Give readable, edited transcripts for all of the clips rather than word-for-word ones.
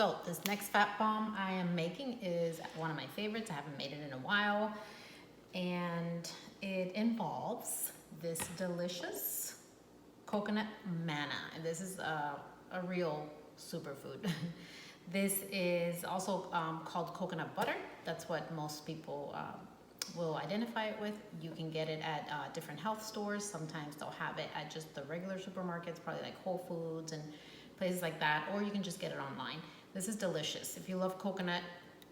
So this next fat bomb I am making is one of my favorites. I haven't made it in a while. And it involves this delicious coconut manna. And this is a real superfood. This is also called coconut butter. That's what most people will identify it with. You can get it at different health stores. Sometimes they'll have it at just the regular supermarkets, probably like Whole Foods and places like that, or you can just get it online. This is delicious. If you love coconut,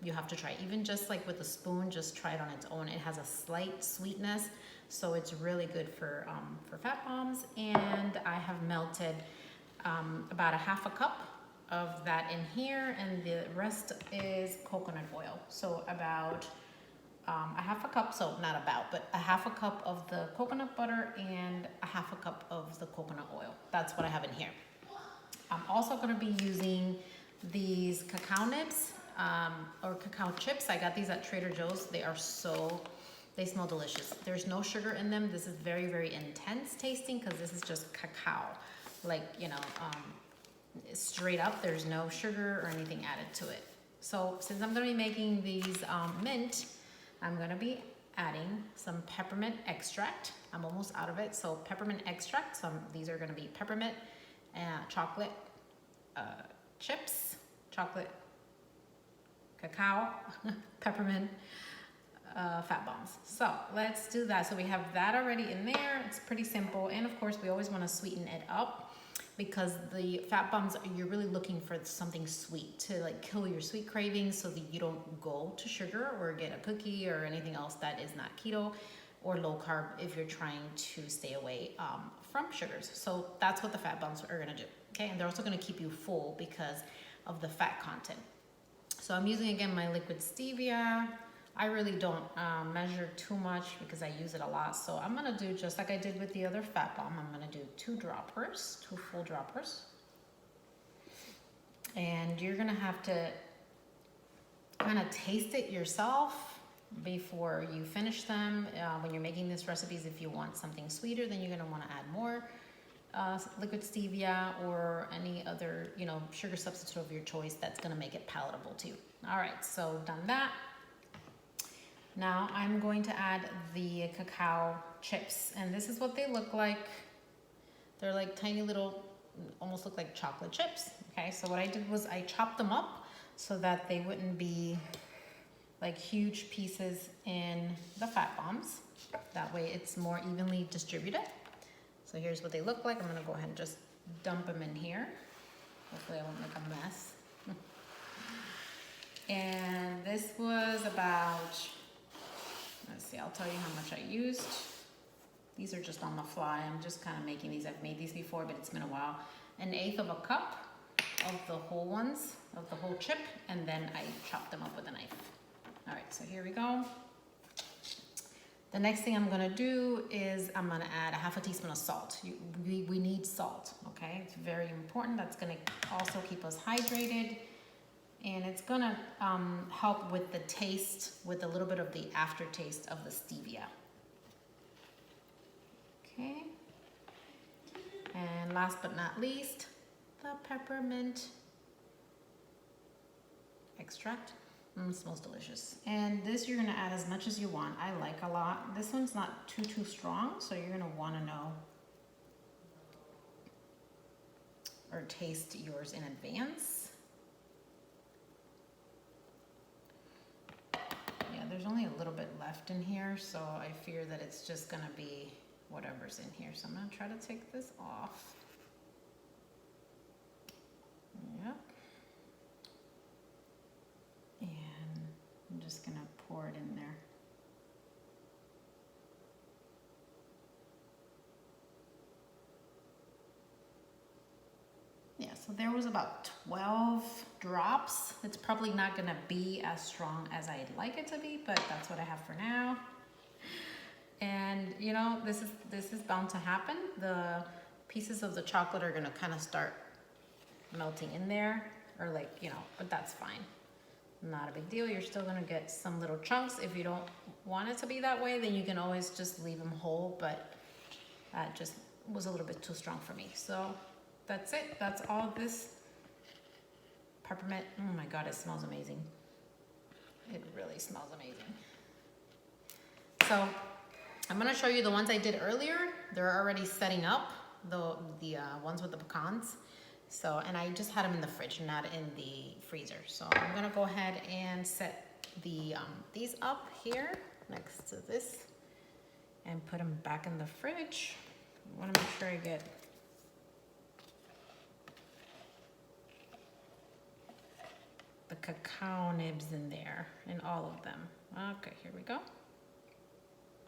you have to try it. Even just like with a spoon, just try it on its own. It has a slight sweetness, so it's really good for fat bombs. And I have melted about a half a cup of that in here, and the rest is coconut oil. So about a half a cup, so not about, but a half a cup of the coconut butter and a half a cup of the coconut oil. That's what I have in here. I'm also going to be using these cacao nibs or cacao chips. I got these at Trader Joe's. They smell delicious. There's no sugar in them. This is very, very intense tasting because this is just cacao. Like, straight up, there's no sugar or anything added to it. So since I'm going to be making these mint, I'm going to be adding some peppermint extract. I'm almost out of it. So peppermint extract. These are going to be peppermint chocolate chips, chocolate cacao, peppermint fat bombs. So let's do that. So we have that already in there. It's pretty simple. And of course, we always want to sweeten it up because the fat bombs, you're really looking for something sweet to like kill your sweet cravings so that you don't go to sugar or get a cookie or anything else that is not keto or low carb if you're trying to stay away from sugars. So that's what the fat bombs are gonna do, okay? And they're also gonna keep you full because of the fat content. So I'm using, again, my liquid stevia. I really don't measure too much because I use it a lot. So I'm gonna do just like I did with the other fat bomb. I'm gonna do 2 full droppers. And you're gonna have to kind of taste it yourself before you finish them. When you're making these recipes, if you want something sweeter, then you're gonna wanna add more liquid stevia or any other, sugar substitute of your choice that's gonna make it palatable too. All right, so done that. Now I'm going to add the cacao chips, and this is what they look like. They're like tiny little, almost look like chocolate chips. Okay, so what I did was I chopped them up so that they wouldn't be like huge pieces in the fat bombs. That way it's more evenly distributed. So here's what they look like. I'm gonna go ahead and just dump them in here. Hopefully I won't make a mess. And this was about, let's see, I'll tell you how much I used. These are just on the fly. I'm just kind of making these. I've made these before, but it's been a while. 1/8 of a cup of the whole ones, of the whole chip, and then I chopped them up with a knife. All right, so here we go. The next thing I'm gonna do is I'm gonna add a half a teaspoon of salt. We need salt, okay? It's very important. That's gonna also keep us hydrated. And it's gonna help with the taste, with a little bit of the aftertaste of the stevia. Okay. And last but not least, the peppermint extract. It smells delicious. And this you're gonna add as much as you want. I like a lot. This one's not too strong, so you're gonna wanna know or taste yours in advance. Yeah, there's only a little bit left in here, so I fear that it's just gonna be whatever's in here. So I'm gonna try to take this off. Yep. And I'm just gonna pour it in there. Yeah, so there was about 12 drops. It's probably not gonna be as strong as I'd like it to be, but that's what I have for now. And this is bound to happen. The pieces of the chocolate are gonna kind of start melting in there, or but that's fine. Not a big deal. You're still gonna get some little chunks. If you don't want it to be that way, then you can always just leave them whole, but that just was a little bit too strong for me. So that's it. That's all this peppermint. Oh my God, it smells amazing. It really smells amazing. So I'm gonna show you the ones I did earlier. They're already setting up, the ones with the pecans. So, and I just had them in the fridge, not in the freezer. So I'm gonna go ahead and set the these up here next to this and put them back in the fridge. I wanna make sure I get the cacao nibs in there, in all of them. Okay, here we go.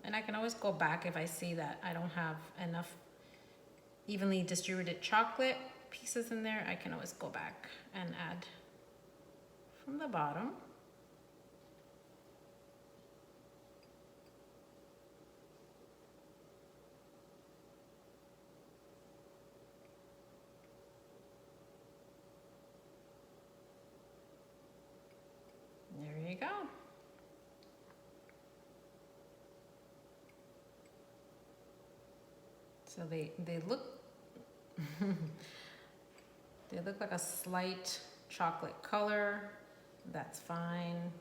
And I can always go back if I see that I don't have enough evenly distributed chocolate pieces in there. I can always go back and add from the bottom. There you go. So they look they look like a slight chocolate color. That's fine.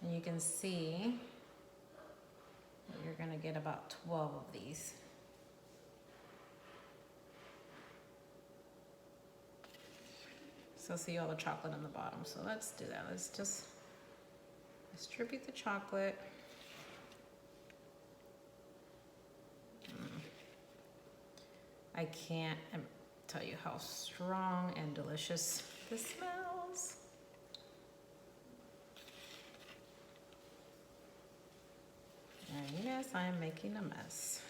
And you can see that you're gonna get about 12 of these. So see all the chocolate on the bottom. So let's do that. Let's just distribute the chocolate. I can't tell you how strong and delicious this smells. And yes, I am making a mess.